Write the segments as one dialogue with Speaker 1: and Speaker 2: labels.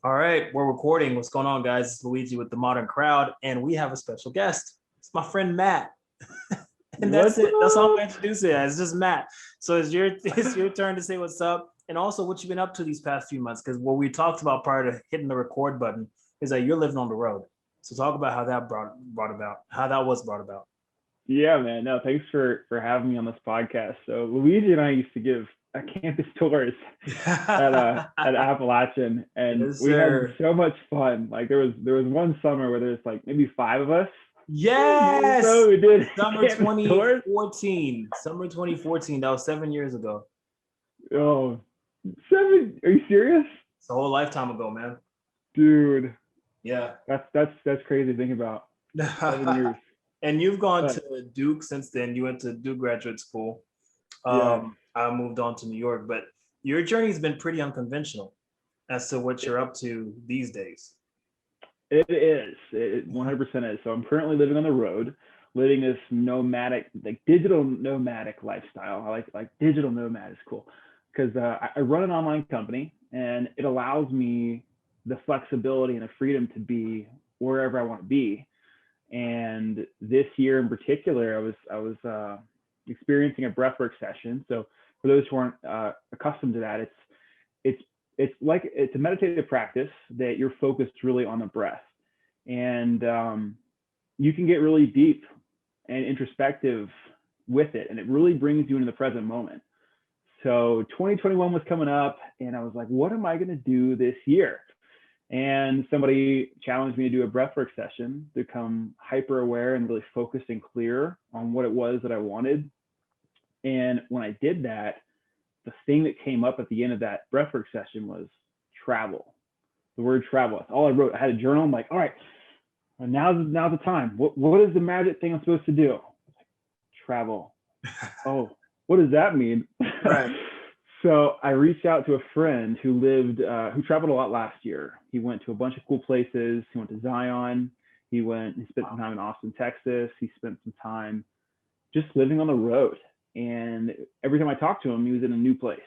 Speaker 1: All right, we're recording. What's going on, guys? It's Luigi with the Modern Crowd, and we have a special guest. It's my friend Matt, and that's
Speaker 2: What's
Speaker 1: it. That's all I'm
Speaker 2: up?
Speaker 1: gonna introduce it as. It's just Matt. So it's your it's your turn to say what's up, and also what you've been up to these past few months. Because what we talked about prior to hitting the record button is that you're living on the road. So talk about how that brought about, how that was brought about.
Speaker 2: Yeah, man. No, thanks for having me on this podcast. So Luigi and I used to give campus tours at Appalachian, and
Speaker 1: Yes,
Speaker 2: we had
Speaker 1: sir.
Speaker 2: so much fun. Like there was one summer where there's like maybe five of us.
Speaker 1: Yes,
Speaker 2: So we did
Speaker 1: summer
Speaker 2: campus tours.
Speaker 1: 2014. Summer 2014. That was 7 years ago.
Speaker 2: Oh, 7? Are you serious,
Speaker 1: It's a whole lifetime ago, man.
Speaker 2: dude?
Speaker 1: Yeah.
Speaker 2: That's crazy to think about. 7 years,
Speaker 1: And you've gone
Speaker 2: but
Speaker 1: to Duke since then. You went to Duke graduate school.
Speaker 2: yes.
Speaker 1: I moved on to New York, but your journey's been pretty unconventional as to what you're up to these days.
Speaker 2: It is. It 100% is. So I'm currently living on the road, living this nomadic, like digital nomadic lifestyle. I like digital nomad is cool because I run an online company and it allows me the flexibility and the freedom to be wherever I want to be. And this year in particular, I was experiencing a breathwork session. So for those who aren't accustomed to that, it's it's a meditative practice that you're focused really on the breath, and you can get really deep and introspective with it, and it really brings you into the present moment. So 2021 was coming up, and I was like, what am I going to do this year? And somebody challenged me to do a breathwork session to become hyper aware and really focused and clear on what it was that I wanted. And when I did that, the thing that came up at the end of that breathwork session was travel. The word travel. That's all I wrote. I had a journal. I'm like, all right, now's the time. What is the magic thing I'm supposed to do? Travel. Oh, what does that mean?
Speaker 1: Right.
Speaker 2: So I reached out to a friend who traveled a lot last year. He went to a bunch of cool places. He went to Zion. He spent some
Speaker 1: Wow.
Speaker 2: time in Austin, Texas. He spent some time just living on the road. And every time I talked to him, he was in a new place.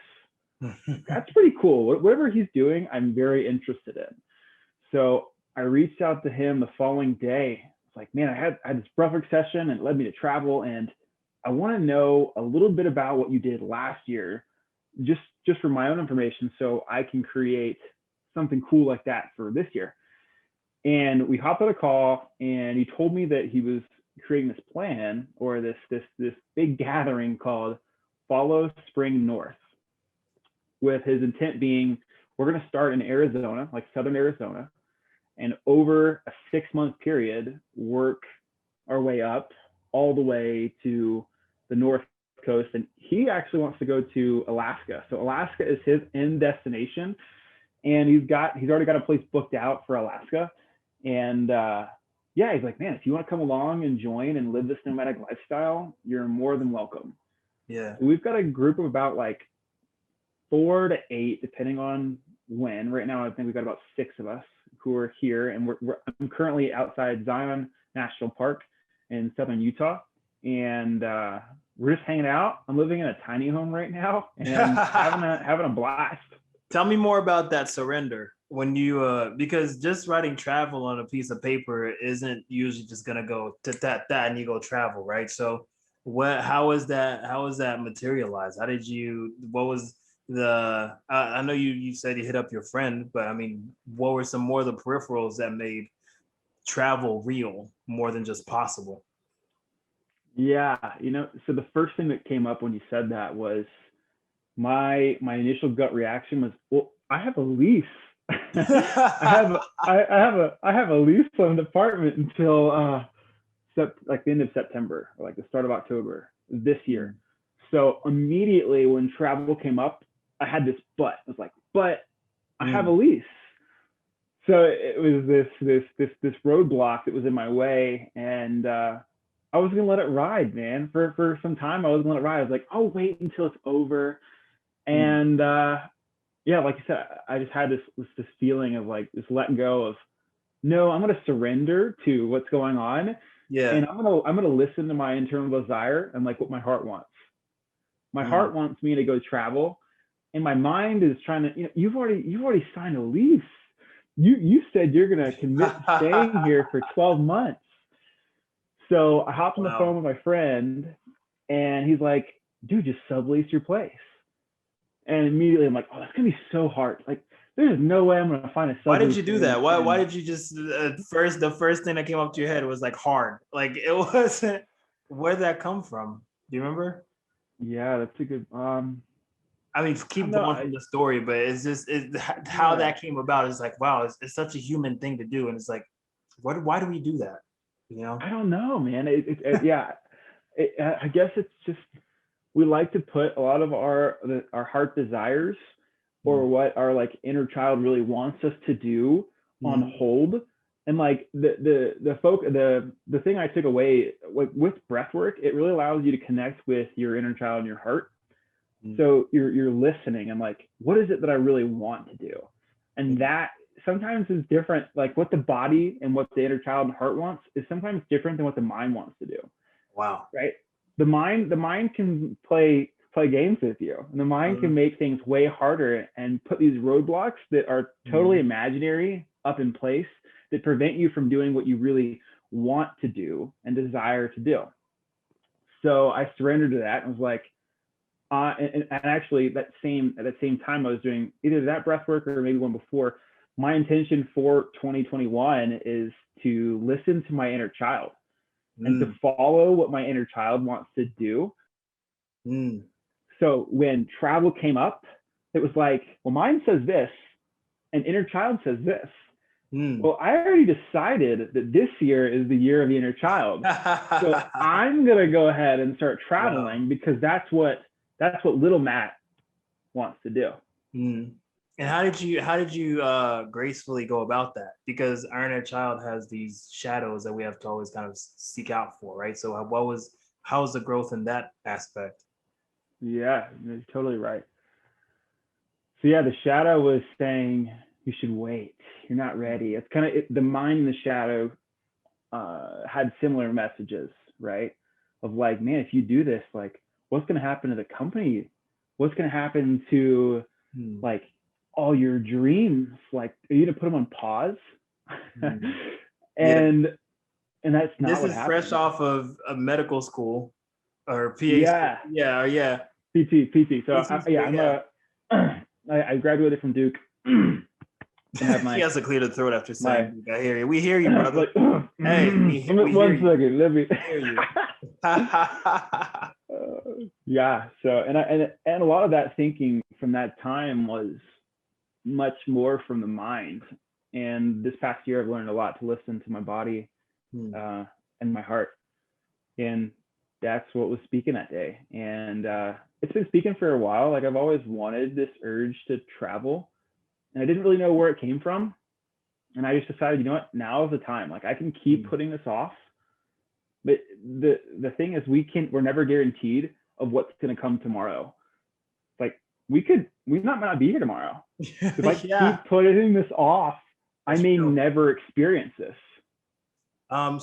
Speaker 2: That's pretty cool. Whatever he's doing, I'm very interested in. So I reached out to him the following day. It's like, man, I had this breathwork session and it led me to travel. And I want to know a little bit about what you did last year, just for my own information, so I can create something cool like that for this year. And we hopped on a call, and he told me that he was creating this plan or this big gathering called Follow Spring North, with his intent being we're going to start in Arizona, like southern Arizona, and over a 6-month period, work our way up all the way to the North Coast. And he actually wants to go to Alaska. So Alaska is his end destination. And he's already got a place booked out for Alaska. And yeah, he's like, man, if you want to come along and join and live this nomadic lifestyle, you're more than welcome.
Speaker 1: Yeah.
Speaker 2: We've got a group of about like 4 to 8, depending on when. Right now, I think we've got about 6 of us who are here, and I'm currently outside Zion National Park in southern Utah, and we're just hanging out. I'm living in a tiny home right now, and having a blast.
Speaker 1: Tell me more about that surrender when you because just writing travel on a piece of paper isn't usually just gonna go to that and you go travel, right? So how was that materialized? How did you what was the I know you said you hit up your friend, but I mean, what were some more of the peripherals that made travel real more than just possible?
Speaker 2: Yeah, so the first thing that came up when you said that was my initial gut reaction was, well, I have a lease. I have a lease on the apartment until like the end of September or like the start of October this year. So immediately when travel came up, I had this but. I was like, but I have a
Speaker 1: Mm.
Speaker 2: lease. So it was this roadblock that was in my way, and I was gonna let it ride, man. For some time, I was gonna let it ride. I was like, I'll wait until it's over,
Speaker 1: Mm.
Speaker 2: and yeah, like you said, I just had this feeling of like just letting go of, no, I'm gonna surrender to what's going on,
Speaker 1: Yeah.
Speaker 2: and I'm gonna listen to my internal desire and like what my heart wants. My
Speaker 1: Mm.
Speaker 2: heart wants me to go travel, and my mind is trying to, you've already signed a lease. you said you're going to commit to staying here for 12 months. So I hopped on the phone with my friend, and he's like, dude, just sublease your place. And immediately I'm like, oh, that's going to be so hard. Like, there's no way I'm going to find a sublease.
Speaker 1: Why did you do that? Why did you just, the first thing that came up to your head was like hard? Like, it wasn't, where did that come from? Do you remember?
Speaker 2: Yeah, that's a good,
Speaker 1: I mean, keep going from the story, but it's just how that came about. It's like, wow, it's such a human thing to do. And it's like, why do we do that? You know?
Speaker 2: I don't know, man. Yeah. I guess it's just, we like to put a lot of our heart desires or what our like inner child really wants us to do on hold. And like the thing I took away, like with breath work, it really allows you to connect with your inner child and your heart. So you're listening and like, what is it that I really want to do? And that sometimes is different. Like what the body and what the inner child and heart wants is sometimes different than what the mind wants to do.
Speaker 1: Wow.
Speaker 2: Right. The mind can play games with you, and the mind can make things way harder and put these roadblocks that are totally imaginary up in place that prevent you from doing what you really want to do and desire to do. So I surrendered to that and was like, and actually at that same time I was doing either that breath work or maybe one before. My intention for 2021 is to listen to my inner child and to follow what my inner child wants to do. So when travel came up, it was like, well, mind says this and inner child says this. Well, I already decided that this year is the year of the inner child. So I'm going to go ahead and start traveling because that's what little Matt wants to do.
Speaker 1: And how did you gracefully go about that? Because our inner child has these shadows that we have to always kind of seek out for, right? So how was the growth in that aspect?
Speaker 2: Yeah, you're totally right. So yeah, the shadow was saying you should wait. You're not ready. It's kind of the mind in the shadow had similar messages, right? Of like, man, if you do this, like, what's going to happen to the company? What's going to happen to like all your dreams? Like, are you going to put them on pause? And that's not
Speaker 1: this
Speaker 2: what
Speaker 1: is
Speaker 2: happened.
Speaker 1: fresh off of a medical school or PhD. Yeah.
Speaker 2: PT. So I graduated from Duke.
Speaker 1: He has to clear the throat after saying, I hear you. We hear you, brother.
Speaker 2: Like,
Speaker 1: hey, we
Speaker 2: one second, let me
Speaker 1: hear you.
Speaker 2: Yeah. So and a lot of that thinking from that time was much more from the mind. And this past year, I've learned a lot to listen to my body and my heart. And that's what was speaking that day. And it's been speaking for a while. Like I've always wanted this urge to travel, and I didn't really know where it came from. And I just decided, you know what, now is the time. Like I can keep putting this off. But the thing is, we're never guaranteed of what's going to come tomorrow. Like we might not be here tomorrow. If I keep putting this off, I may never experience this.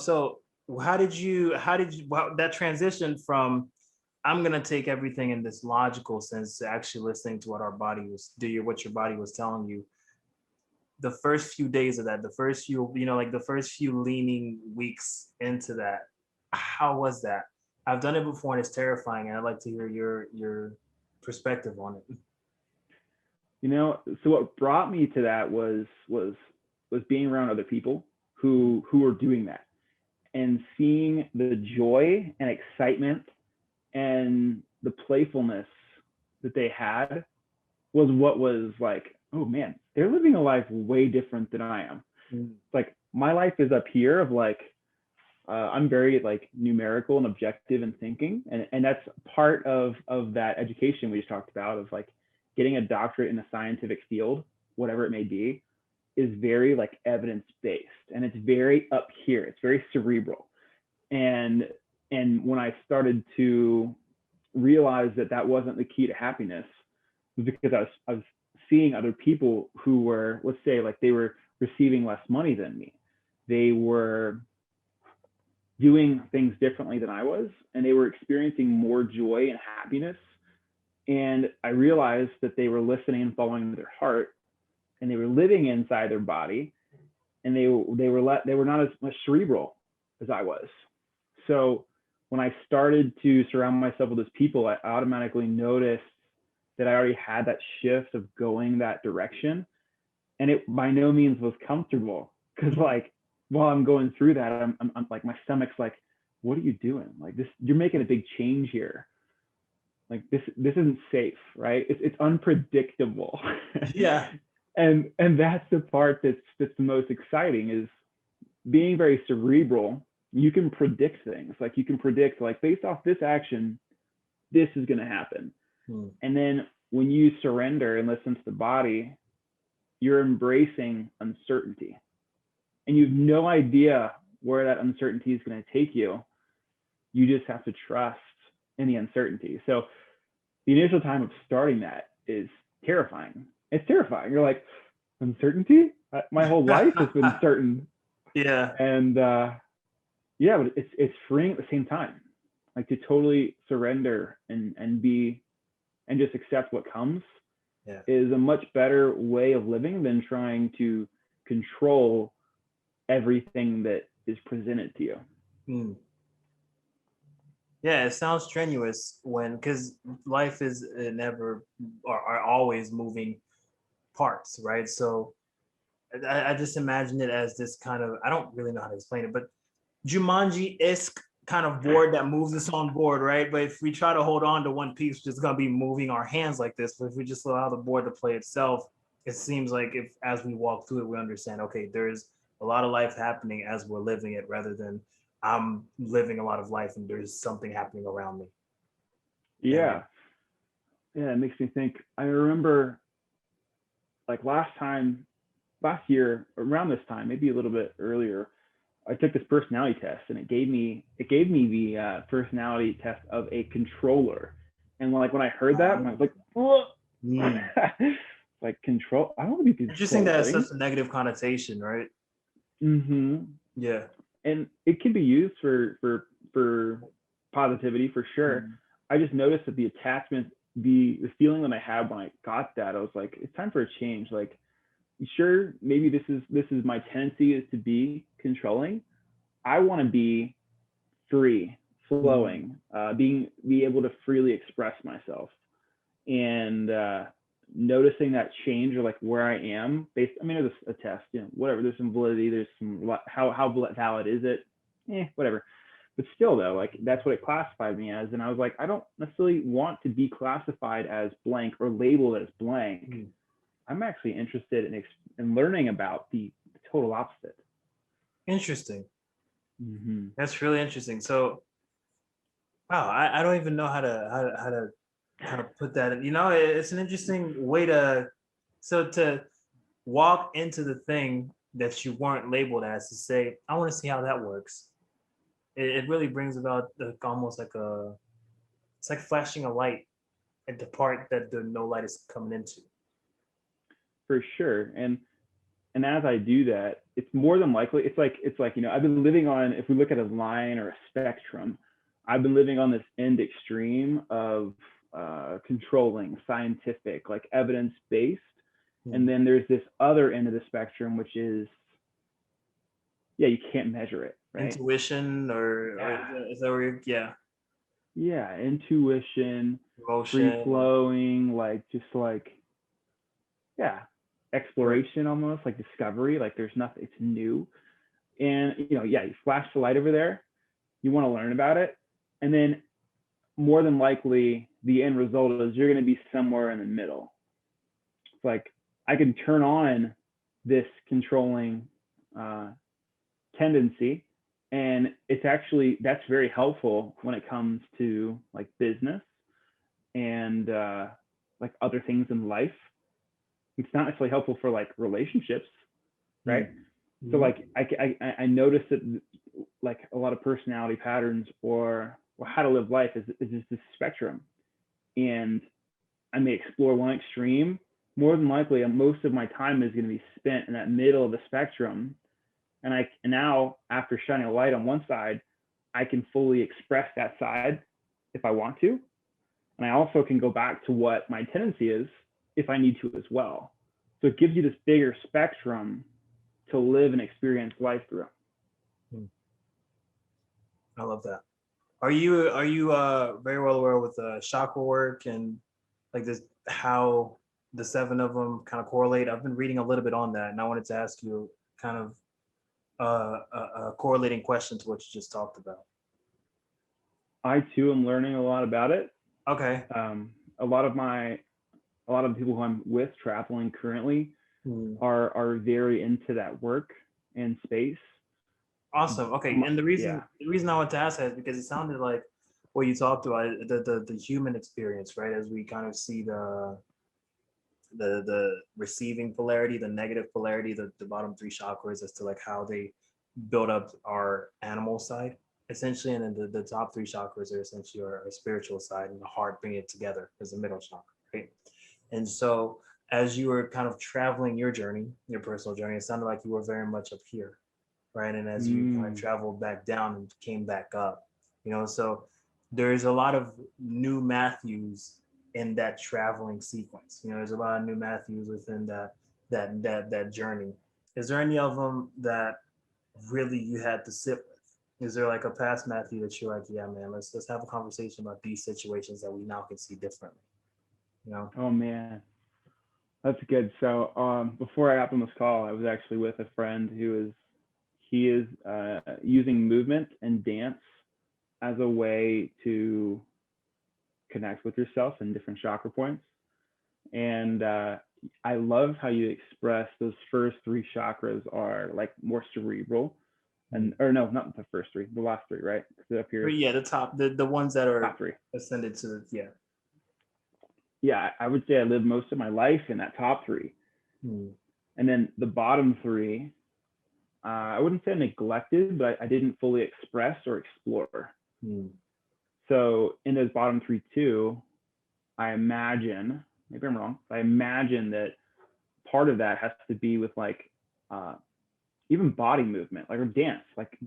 Speaker 1: So how did you that transition from I'm going to take everything in this logical sense to actually listening to what what your body was telling you? The first few days of that, the first few leaning weeks into that, how was that? I've done it before and it's terrifying, and I'd like to hear your perspective on it.
Speaker 2: You know, so what brought me to that was being around other people who were doing that and seeing the joy and excitement and the playfulness that they had was what was like, oh man, they're living a life way different than I am. Like my life is up here of like, I'm very like numerical and objective in thinking. And that's part of that education we just talked about of like getting a doctorate in a scientific field, whatever it may be, is very like evidence-based, and it's very up here. It's very cerebral. And when I started to realize that wasn't the key to happiness, was because I was seeing other people who were, let's say, like they were receiving less money than me. They were doing things differently than I was, and they were experiencing more joy and happiness. And I realized that they were listening and following their heart and they were living inside their body, and they were not as much cerebral as I was. So when I started to surround myself with those people, I automatically noticed that I already had that shift of going that direction. And it by no means was comfortable, because like while I'm going through that, I'm like, my stomach's like, what are you doing? Like this, you're making a big change here. Like this isn't safe, right? It's unpredictable.
Speaker 1: Yeah.
Speaker 2: And that's the part that's the most exciting, is being very cerebral. You can predict things. Like you can predict, like, based off this action, this is going to happen. And then when you surrender and listen to the body, you're embracing uncertainty, and you have no idea where that uncertainty is going to take you. You just have to trust in the uncertainty. So the initial time of starting that is terrifying. It's terrifying. You're like, uncertainty? My whole life has been certain.
Speaker 1: Yeah.
Speaker 2: And yeah, but it's freeing at the same time. Like to totally surrender and just accept what comes is a much better way of living than trying to control everything that is presented to you.
Speaker 1: Yeah, it sounds strenuous because life is never or are always moving parts, right? So I just imagine it as this kind of, I don't really know how to explain it, but Jumanji-esque kind of board that moves us on board, right? But if we try to hold on to one piece, we're just gonna be moving our hands like this. But if we just allow the board to play itself, it seems like if as we walk through it, we understand, okay, there's a lot of life happening as we're living it, rather than I'm living a lot of life and there's something happening around me.
Speaker 2: Yeah. It makes me think. I remember like last year, around this time, maybe a little bit earlier, I took this personality test, and it gave me the personality test of a controller. And like when I heard that, I was like, oh. Like control. I don't want to be controlling.
Speaker 1: Interesting that it's such a negative connotation, right? Yeah.
Speaker 2: And it can be used for positivity for sure. I just noticed that the attachment, the feeling that I had when I got that, I was like, it's time for a change. Like, sure, maybe this is my tendency, is to be controlling. I want to be free, flowing, be able to freely express myself, and noticing that change, or like where I am based. I mean, there's a test, whatever. There's some validity. There's some how valid is it? Whatever. But still, though, like that's what it classified me as, and I was like, I don't necessarily want to be classified as blank or labeled as blank. I'm actually interested in learning about the total opposite.
Speaker 1: Interesting. That's really interesting. So, wow, I don't even know how to kind of put that in. It's an interesting way to walk into the thing that you weren't labeled as, to say, I want to see how that works. It really brings about almost like it's like flashing a light at the part that the no light is coming into.
Speaker 2: For sure. And as I do that, it's more than likely, it's like, I've been living on, if we look at a line or a spectrum, I've been living on this end extreme of controlling, scientific, like evidence-based. And then there's this other end of the spectrum, which is, you can't measure it, right?
Speaker 1: Intuition or is that where
Speaker 2: yeah, intuition,
Speaker 1: emotion,
Speaker 2: free flowing, like just like exploration, almost like discovery. Like there's nothing, it's new. And you flash the light over there, you want to learn about it, and then more than likely the end result is you're going to be somewhere in the middle. It's like I can turn on this controlling tendency, and that's very helpful when it comes to like business and like other things in life. It's not necessarily helpful for like relationships, right? So like I noticed that like a lot of personality patterns or how to live life is just this spectrum, and I may explore one extreme. More than likely, most of my time is going to be spent in that middle of the spectrum. And now, after shining a light on one side, I can fully express that side if I want to. And I also can go back to what my tendency is if I need to as well. So it gives you this bigger spectrum to live and experience life through.
Speaker 1: I love that. Are you very well aware with chakra work and like this, how the 7 of them kind of correlate? I've been reading a little bit on that, and I wanted to ask you kind of a correlating question to what you just talked about.
Speaker 2: I too am learning a lot about it.
Speaker 1: Okay.
Speaker 2: A lot of the people who I'm with traveling currently are very into that work and space.
Speaker 1: Awesome. Okay. And the reason I want to ask that is because it sounded like what you talked about, the human experience, right? As we kind of see the receiving polarity, the negative polarity, the bottom 3 chakras, as to like how they build up our animal side essentially, and then the top 3 chakras are essentially our spiritual side, and the heart bringing it together as the middle chakra, right? And so as you were kind of traveling your journey, your personal journey, it sounded like you were very much up here, right? And as you kind of traveled back down and came back up, so there's a lot of new Matthews in that traveling sequence. There's a lot of new Matthews within that journey. Is there any of them that really you had to sit with? Is there like a past Matthew that you're like, yeah, man, let's have a conversation about these situations that we now can see differently?
Speaker 2: Oh man, that's good. So before I hopped on this call, I was actually with a friend he is using movement and dance as a way to connect with yourself in different chakra points. And I love how you express those first 3 chakras are like more cerebral. Or no, not the first 3, the last 3, right? Up here.
Speaker 1: Yeah, the ones that are
Speaker 2: top 3
Speaker 1: ascended to
Speaker 2: Yeah, I would say I lived most of my life in that top 3. And then the bottom 3, I wouldn't say neglected, but I didn't fully express or explore. So in those bottom 3 too, I imagine, maybe I'm wrong, I imagine that part of that has to be with like even body movement, like, or dance, like,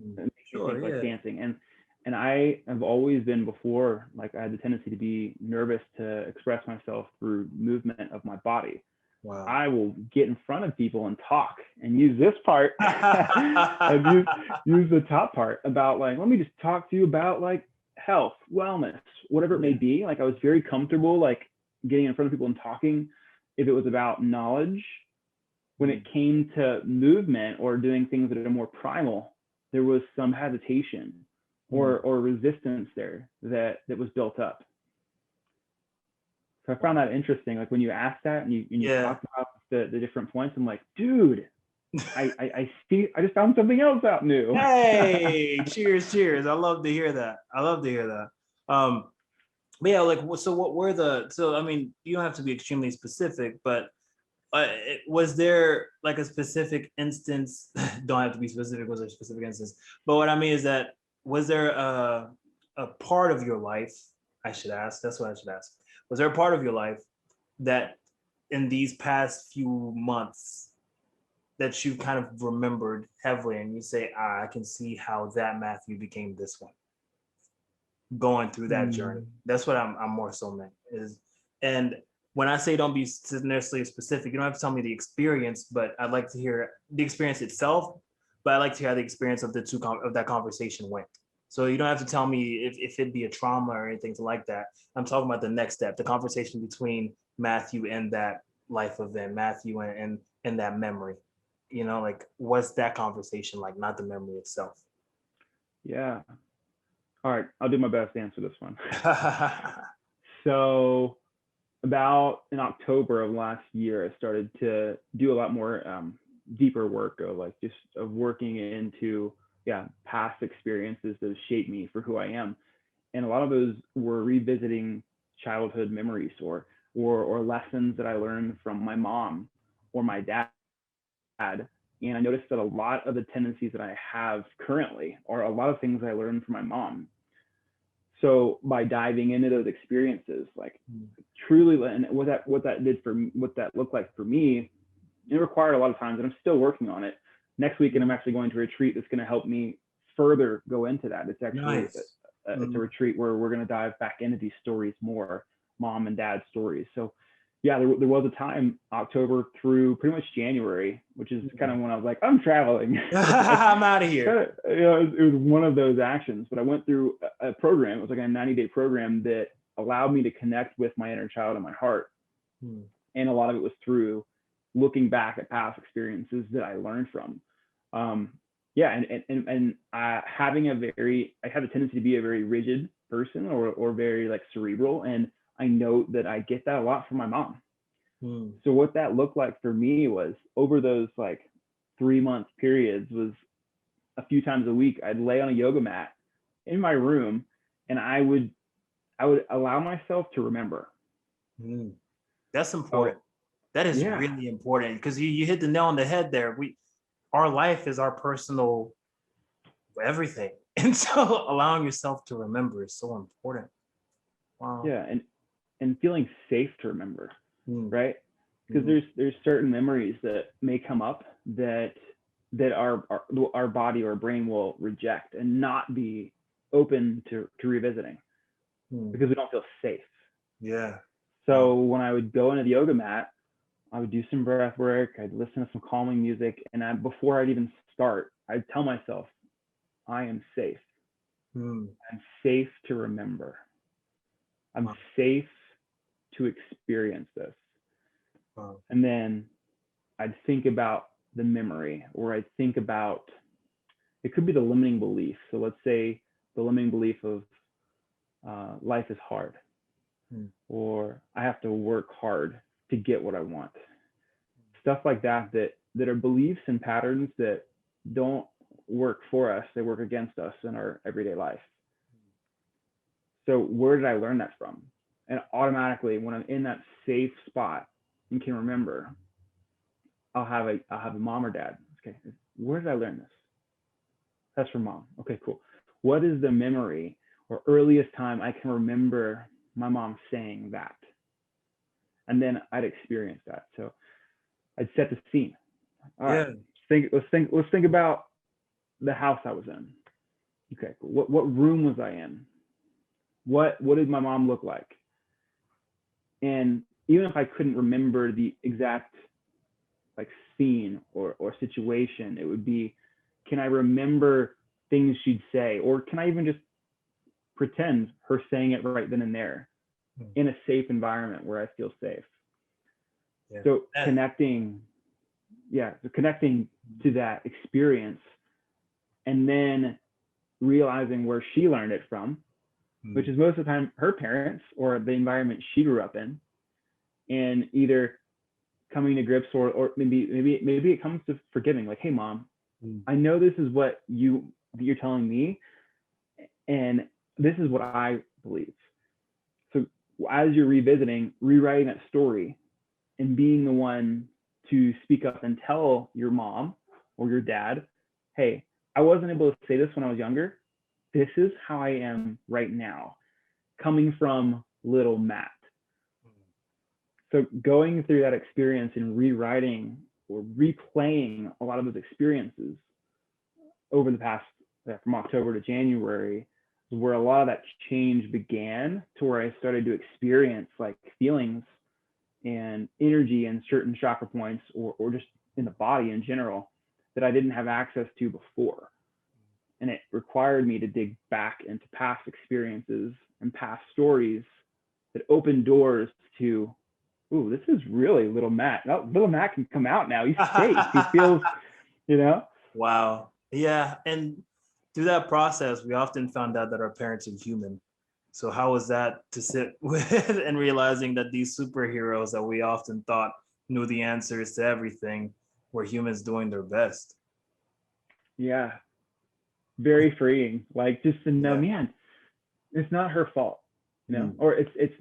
Speaker 2: like dancing. And I have always been, before, like, I had the tendency to be nervous to express myself through movement of my body. Wow. I will get in front of people and talk and use this part and use the top part about like, let me just talk to you about like health, wellness, whatever it may be. Like I was very comfortable like getting in front of people and talking if it was about knowledge. When it came to movement or doing things that are more primal, there was some hesitation or resistance there that was built up. So I found that interesting. Like when you asked that and you talked about the different points, I'm like, dude, I see, I just found something else out new.
Speaker 1: Hey, cheers. I love to hear that. But yeah, like, so what were I mean, you don't have to be extremely specific, but was there like a specific instance, don't have to be specific, was there a specific instance, but what I mean is that, was there a part of your life, that's what I should ask. Was there a part of your life that in these past few months that you kind of remembered heavily and you say, I can see how that Matthew became this one, going through that journey? That's what I'm more so meant is. And when I say don't be necessarily specific, you don't have to tell me the experience, but I'd like to hear the experience itself, but I'd like to hear how the experience of that conversation went. So you don't have to tell me if it'd be a trauma or anything like that. I'm talking about the next step, the conversation between Matthew and that life event, Matthew and that memory. Like, what's that conversation like, not the memory itself?
Speaker 2: Yeah. All right, I'll do my best to answer this one. So about in October of last year, I started to do a lot more deeper work of working into past experiences that have shaped me for who I am. And a lot of those were revisiting childhood memories or lessons that I learned from my mom or my dad. And I noticed that a lot of the tendencies that I have currently are a lot of things I learned from my mom. So by diving into those experiences, like truly, and what that looked like for me, it required a lot of times, and I'm still working on it. Next weekend, I'm actually going to a retreat that's going to help me further go into that. It's actually it's a retreat where we're going to dive back into these stories more, mom and dad stories. So, yeah, there was a time, October through pretty much January, which is kind of when I was like, I'm traveling.
Speaker 1: I'm out of here.
Speaker 2: It was one of those actions, but I went through a program. It was like a 90-day program that allowed me to connect with my inner child and my heart. And a lot of it was through looking back at past experiences that I learned from. Yeah, and having I have a tendency to be a very rigid person, or very like cerebral, and I know that I get that a lot from my mom. So what that looked like for me was, over those like 3-month periods, was a few times a week I'd lay on a yoga mat in my room, and I would allow myself to remember.
Speaker 1: That's important. That is really important, because you hit the nail on the head there. Our life is our personal everything, and so allowing yourself to remember is so important. Wow.
Speaker 2: Yeah, and feeling safe to remember, right? Because there's certain memories that may come up that our body or brain will reject and not be open to revisiting, because we don't feel safe.
Speaker 1: Yeah.
Speaker 2: So when I would go into the yoga mat, I would do some breath work, I'd listen to some calming music, and before I'd even start, I'd tell myself, I am safe. I'm safe to remember. I'm safe to experience this. And then I'd think about the memory, or I'd think about, it could be the limiting belief. So let's say the limiting belief of life is hard, or I have to work hard to get what I want. Stuff like that are beliefs and patterns that don't work for us, they work against us in our everyday life. So where did I learn that from? And automatically, when I'm in that safe spot and can remember, I'll have a mom or dad. Okay, where did I learn this? That's from mom. Okay, cool. What is the memory or earliest time I can remember my mom saying that? And then I'd experience that. So I'd set the scene. All right, let's think about the house I was in. Okay, what room was I in? What did my mom look like? And even if I couldn't remember the exact like scene or situation, it would be, can I remember things she'd say, or can I even just pretend her saying it right then and there in a safe environment where I feel safe? So connecting to that experience, and then realizing where she learned it from, which is most of the time her parents or the environment she grew up in, and either coming to grips, or maybe it comes to forgiving, like, hey mom, I know this is what you're telling me, and this is what I believe. So as you're revisiting, rewriting that story, and being the one to speak up and tell your mom or your dad, hey, I wasn't able to say this when I was younger. This is how I am right now, coming from little Matt. So going through that experience and rewriting or replaying a lot of those experiences over the past, from October to January, is where a lot of that change began, to where I started to experience like feelings and energy in certain chakra points, or just in the body in general, that I didn't have access to before. And it required me to dig back into past experiences and past stories that opened doors to, ooh, this is really little Matt. Oh, little Matt can come out now. He's safe. He feels,
Speaker 1: Wow. Yeah. And through that process, we often found out that our parents are human. So how was that to sit with and realizing that these superheroes that we often thought knew the answers to everything were humans doing their best?
Speaker 2: Yeah. Very freeing. Like, just to know, man, it's not her fault, or it's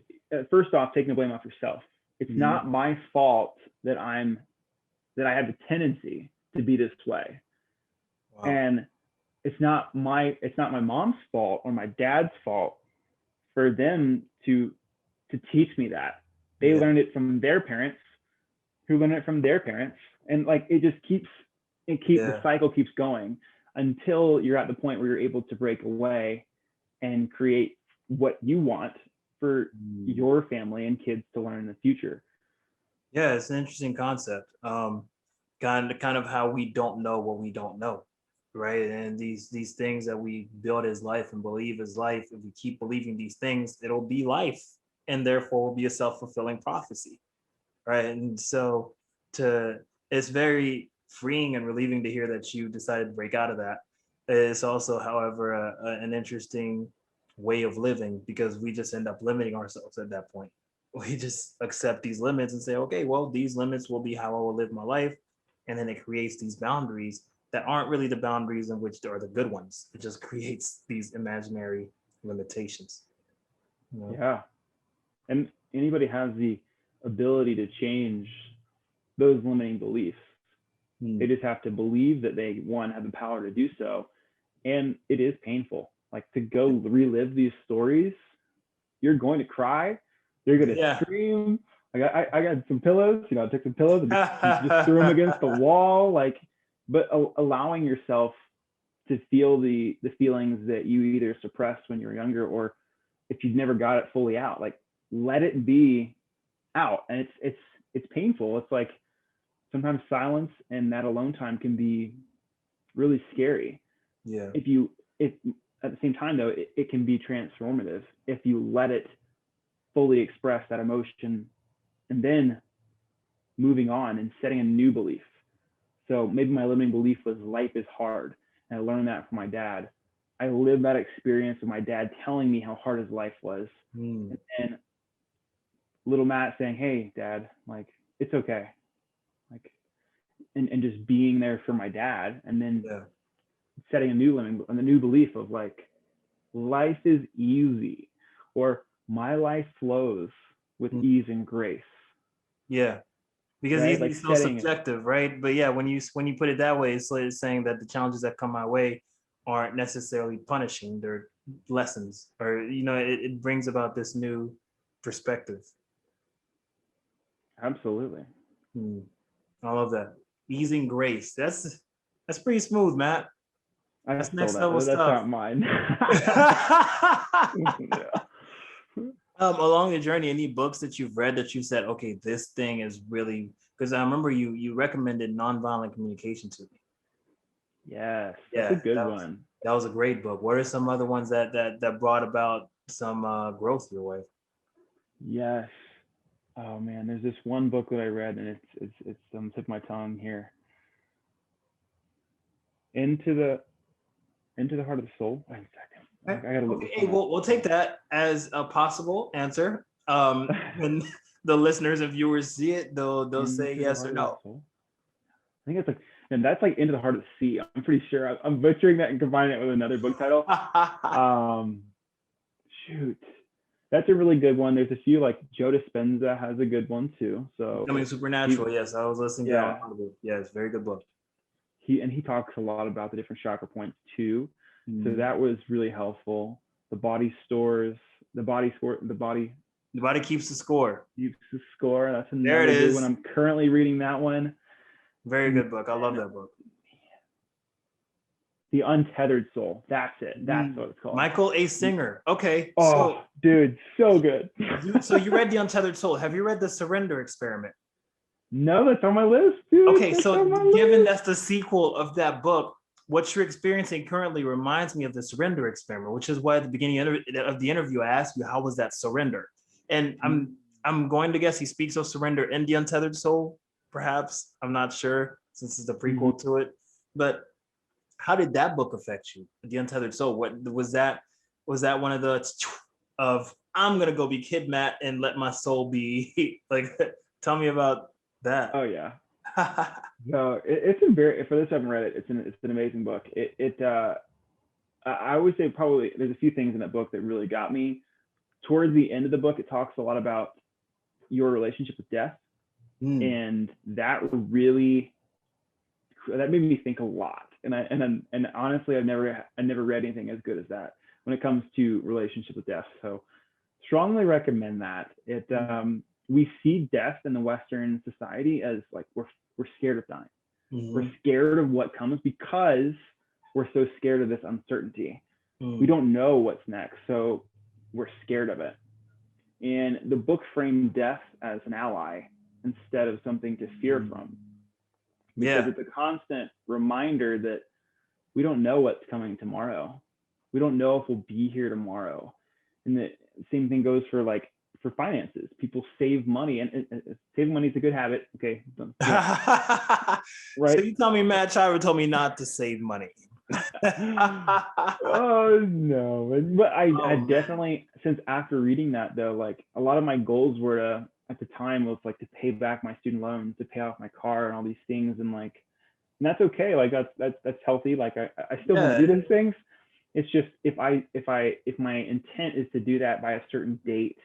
Speaker 2: first off, taking the blame off yourself. It's not my fault that I have the tendency to be this way. Wow. And it's not my mom's fault or my dad's fault for them to teach me that. They learned it from their parents, who learned it from their parents, and like it just keeps the cycle keeps going until you're at the point where you're able to break away and create what you want for your family and kids to learn in the future.
Speaker 1: Yeah, it's an interesting concept. Kind of how we don't know what we don't know, right? And these things that we build as life and believe as life, if we keep believing these things, it'll be life, and therefore will be a self-fulfilling prophecy, right? And so to it's very freeing and relieving to hear that you decided to break out of that. It's also, however, an interesting way of living, because we just end up limiting ourselves at that point. We just accept these limits and say, okay, well, these limits will be how I will live my life. And then it creates these boundaries that aren't really the boundaries in which are the good ones. It just creates these imaginary limitations. You know?
Speaker 2: Yeah. And anybody has the ability to change those limiting beliefs. They just have to believe that they, one, have the power to do so. And it is painful. Like, to go relive these stories, you're going to cry, you're going to scream. I got some pillows, I took some pillows and just threw them against the wall. Like, but allowing yourself to feel the feelings that you either suppressed when you were younger, or if you've never got it fully out, like, let it be out. And it's painful. It's like, sometimes silence and that alone time can be really scary.
Speaker 1: Yeah.
Speaker 2: If at the same time though, it can be transformative if you let it fully express that emotion, and then moving on and setting a new belief. So maybe my limiting belief was life is hard, and I learned that from my dad. I lived that experience of my dad telling me how hard his life was, and little Matt saying, "Hey, Dad, like, it's okay," like, and just being there for my dad, and then setting a new limit and a new belief of, like, life is easy, or my life flows with ease and grace.
Speaker 1: Yeah, because
Speaker 2: right?
Speaker 1: easy
Speaker 2: Like,
Speaker 1: is so subjective, right? But yeah, when you put it that way, it's like saying that the challenges that come my way aren't necessarily punishing; they're lessons, or it brings about this new perspective.
Speaker 2: Absolutely.
Speaker 1: I love that. Easing grace. That's pretty smooth, Matt. That's next level
Speaker 2: That's
Speaker 1: stuff.
Speaker 2: not mine.
Speaker 1: Along the journey, any books that you've read that you said, okay, this thing is really, because I remember you recommended Nonviolent Communication to me.
Speaker 2: Yes, that's a good one.
Speaker 1: That was a great book. What are some other ones that brought about some growth your way?
Speaker 2: Yes. Oh man, there's this one book that I read, and it's on the tip of my tongue here. Into the Heart of the Soul. Wait a second. I gotta look.
Speaker 1: Okay, we'll take that as a possible answer. When the listeners and viewers see it, they'll say yes or no.
Speaker 2: I think it's like, and that's like Into the Heart of the Sea. I'm pretty sure I'm butchering that and combining it with another book title. Shoot, that's a really good one. There's a few, like Joe Dispenza has a good one too. So
Speaker 1: Becoming Supernatural. Yes, I was listening to that one. Yeah, it's a very good book.
Speaker 2: He talks a lot about the different chakra points too. So that was really helpful. The body keeps the score. That's another good one. I'm currently reading that one.
Speaker 1: Very good book. I love that book.
Speaker 2: The Untethered Soul. That's it. That's what it's called.
Speaker 1: Michael A. Singer. Okay.
Speaker 2: Oh, dude, so good.
Speaker 1: So you read The Untethered Soul. Have you read The Surrender Experiment?
Speaker 2: No, that's on my list, dude.
Speaker 1: Okay, so given that's the sequel of that book, what you're experiencing currently reminds me of The Surrender Experiment, which is why at the beginning of the interview I asked you, how was that surrender? And I'm going to guess he speaks of surrender in The Untethered Soul, perhaps. I'm not sure, since it's the prequel to it. But how did that book affect you, The Untethered Soul? What was that? Was that one of the of I'm gonna go be Kid Matt and let my soul be like? Tell me about that.
Speaker 2: Oh yeah. No, it's a very, for those who haven't read it, it's an amazing book. I would say probably there's a few things in that book that really got me. Towards the end of the book, it talks a lot about your relationship with death, and that made me think a lot. And honestly, I never read anything as good as that when it comes to relationship with death. So strongly recommend that. We see death in the Western society as like we're scared of dying. We're scared of what comes because we're so scared of this uncertainty. We don't know what's next, so we're scared of it. And the book framed death as an ally instead of something to fear from.
Speaker 1: Yeah.
Speaker 2: Because it's a constant reminder that we don't know what's coming tomorrow. We don't know if we'll be here tomorrow. And the same thing goes for finances. People save money, and saving money is a good habit. Okay.
Speaker 1: Yeah. Right. So you tell me Matt Shriver told me not to save money.
Speaker 2: Oh no. But I definitely, since after reading that though, like a lot of my goals were to, at the time, was like to pay back my student loans, to pay off my car and all these things. And like, and that's okay. Like that's healthy. Like I still want to do those things. It's just if my intent is to do that by a certain date,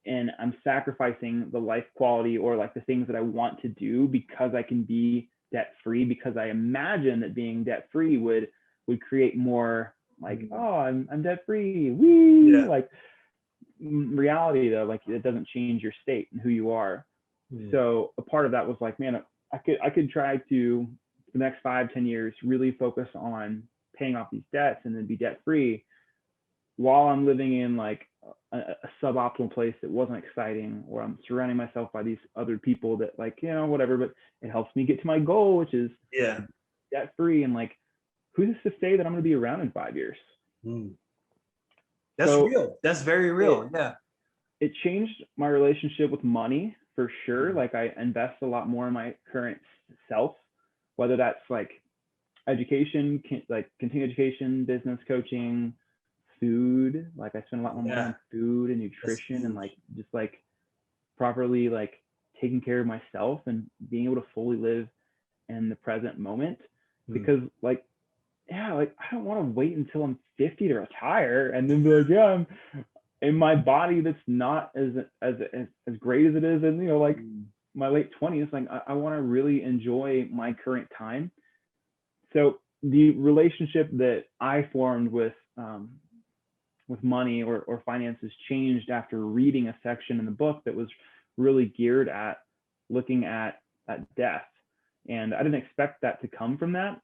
Speaker 2: and I'm sacrificing the life quality or like the things that I want to do because I can be debt free, because I imagine that being debt free would create more like, oh, I'm debt free. Wee! Yeah. Like reality though, like it doesn't change your state and who you are. So a part of that was like, man, I could try to, the next 5-10 years, really focus on paying off these debts and then be debt free while I'm living in like a suboptimal place that wasn't exciting, or I'm surrounding myself by these other people that like, you know, whatever, but it helps me get to my goal, which is debt free. And like, who's to say that I'm going to be around in 5 years?
Speaker 1: That's real. That's very real.
Speaker 2: It changed my relationship with money for sure. Like I invest a lot more in my current self, whether that's like education, like continuing education, business coaching, food. Like I spend a lot more money on food and nutrition, and like just like properly like taking care of myself and being able to fully live in the present moment. Because like, like I don't want to wait until I'm 50 to retire and then be like, I'm in my body that's not as great as it is in, you know, like my late 20s. Like I want to really enjoy my current time. So the relationship that I formed with money or finances changed after reading a section in the book that was really geared at looking at death. And I didn't expect that to come from that.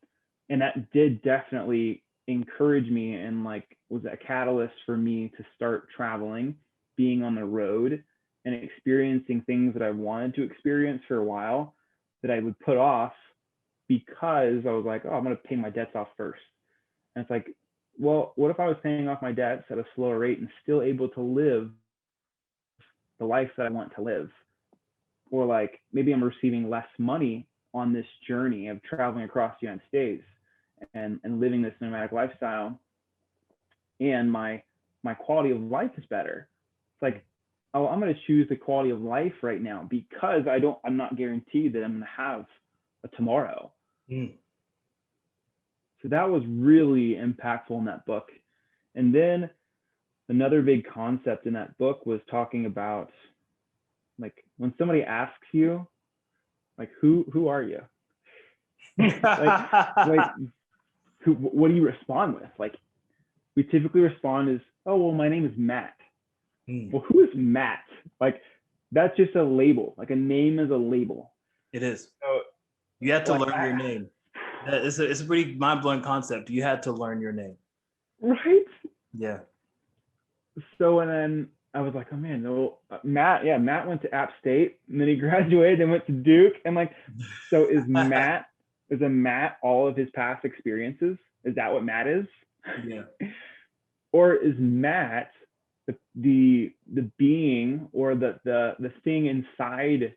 Speaker 2: And that did definitely encourage me and like was a catalyst for me to start traveling, being on the road and experiencing things that I wanted to experience for a while that I would put off because I was like, oh, I'm going to pay my debts off first. And it's like, well, what if I was paying off my debts at a slower rate and still able to live the life that I want to live? Or like maybe I'm receiving less money on this journey of traveling across the United States and living this nomadic lifestyle, and my quality of life is better. It's like, oh, I'm going to choose the quality of life right now because I'm not guaranteed that I'm going to have a tomorrow. So that was really impactful in that book. And then another big concept in that book was talking about like when somebody asks you, like, who are you? like what do you respond with? Like we typically respond as, oh, well, my name is Matt. Well, who is Matt? Like that's just a label. Like a name is a label.
Speaker 1: It is. So you have to learn your name. It's a pretty mind-blowing concept. You had to learn your name.
Speaker 2: Right?
Speaker 1: Yeah.
Speaker 2: So, and then I was like, oh man, no, Matt went to App State and then he graduated and went to Duke. And like, so is Matt all of his past experiences? Is that what Matt is?
Speaker 1: Yeah.
Speaker 2: Or is Matt the being or the thing inside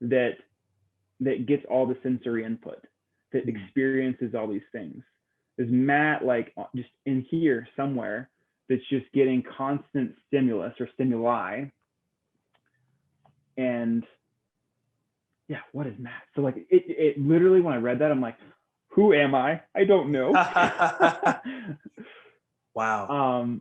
Speaker 2: that gets all the sensory input, that experiences all these things? Is Matt like just in here somewhere that's just getting constant stimulus or stimuli? And yeah, what is Matt? So like it literally, when I read that, I'm like, who am I? I don't know.
Speaker 1: Wow.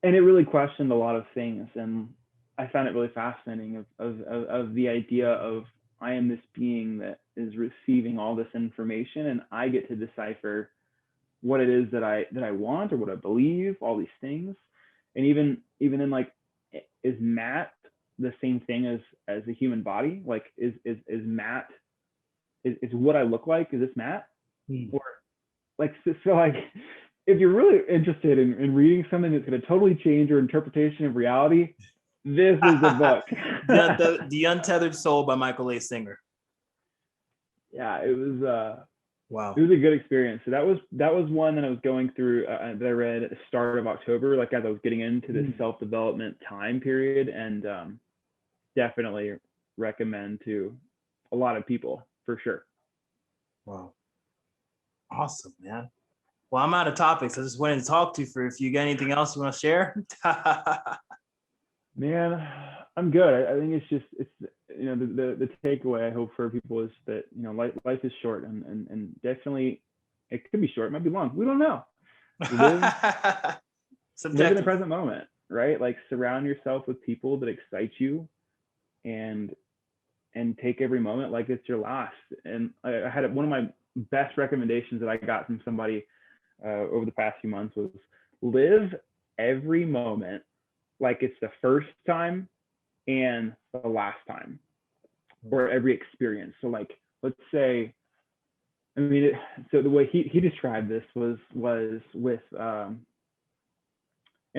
Speaker 2: And it really questioned a lot of things, and I found it really fascinating of the idea of I am this being that is receiving all this information, and I get to decipher what it is that I want or what I believe, all these things. And even in like, is Matt the same thing as a human body? Like is Matt is what I look like, is this Matt? Or like, so like if you're really interested in reading something that's going to totally change your interpretation of reality, This is the book.
Speaker 1: The Untethered Soul by Michael A. Singer.
Speaker 2: Yeah, it was
Speaker 1: Wow.
Speaker 2: it was a good experience. So that was one that I was going through that I read at the start of October, like as I was getting into this self-development time period, and definitely recommend to a lot of people for sure.
Speaker 1: Wow. Awesome, man. Well, I'm out of topics. I just wanted to talk to you for if you got anything else you want to share.
Speaker 2: Man, I'm good. I think it's the takeaway I hope for people is that life is short, and definitely it could be short, it might be long. We don't know. Live in the present moment, right? Like surround yourself with people that excite you, and take every moment like it's your last. And I had one of my best recommendations that I got from somebody over the past few months was live every moment like it's the first time and the last time, or every experience. So like, let's say, so the way he described this was with in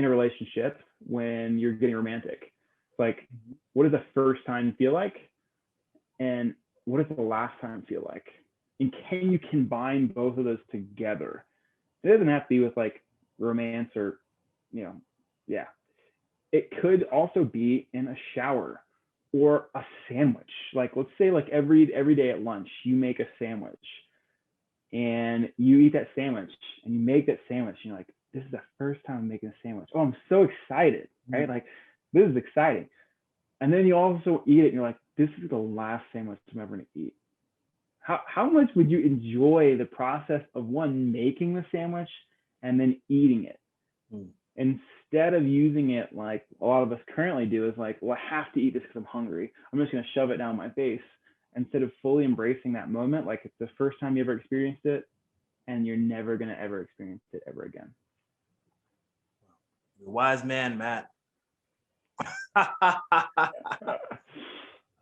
Speaker 2: a relationship when you're getting romantic. Like, what does the first time feel like? And what does the last time feel like? And can you combine both of those together? It doesn't have to be with like romance or, yeah. It could also be in a shower or a sandwich. Like, let's say like every day at lunch, you make a sandwich and you eat that sandwich and you make that sandwich. And you're like, this is the first time I'm making a sandwich. Oh, I'm so excited, right? Like, this is exciting. And then you also eat it and you're like, this is the last sandwich I'm ever gonna eat. How much would you enjoy the process of one, making the sandwich and then eating it? Instead of using it like a lot of us currently do, is like, well, I have to eat this because I'm hungry. I'm just gonna shove it down my face. Instead of fully embracing that moment, like it's the first time you ever experienced it, and you're never gonna ever experience it ever again.
Speaker 1: Wise man, Matt. I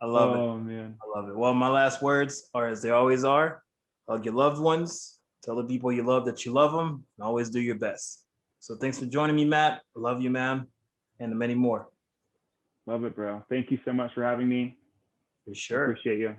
Speaker 1: love it.
Speaker 2: Oh man,
Speaker 1: I love it. Well, my last words are as they always are: hug your loved ones, tell the people you love that you love them, and always do your best. So thanks for joining me, Matt. I love you, man, and many more.
Speaker 2: Love it, bro. Thank you so much for having me.
Speaker 1: For sure.
Speaker 2: Appreciate you.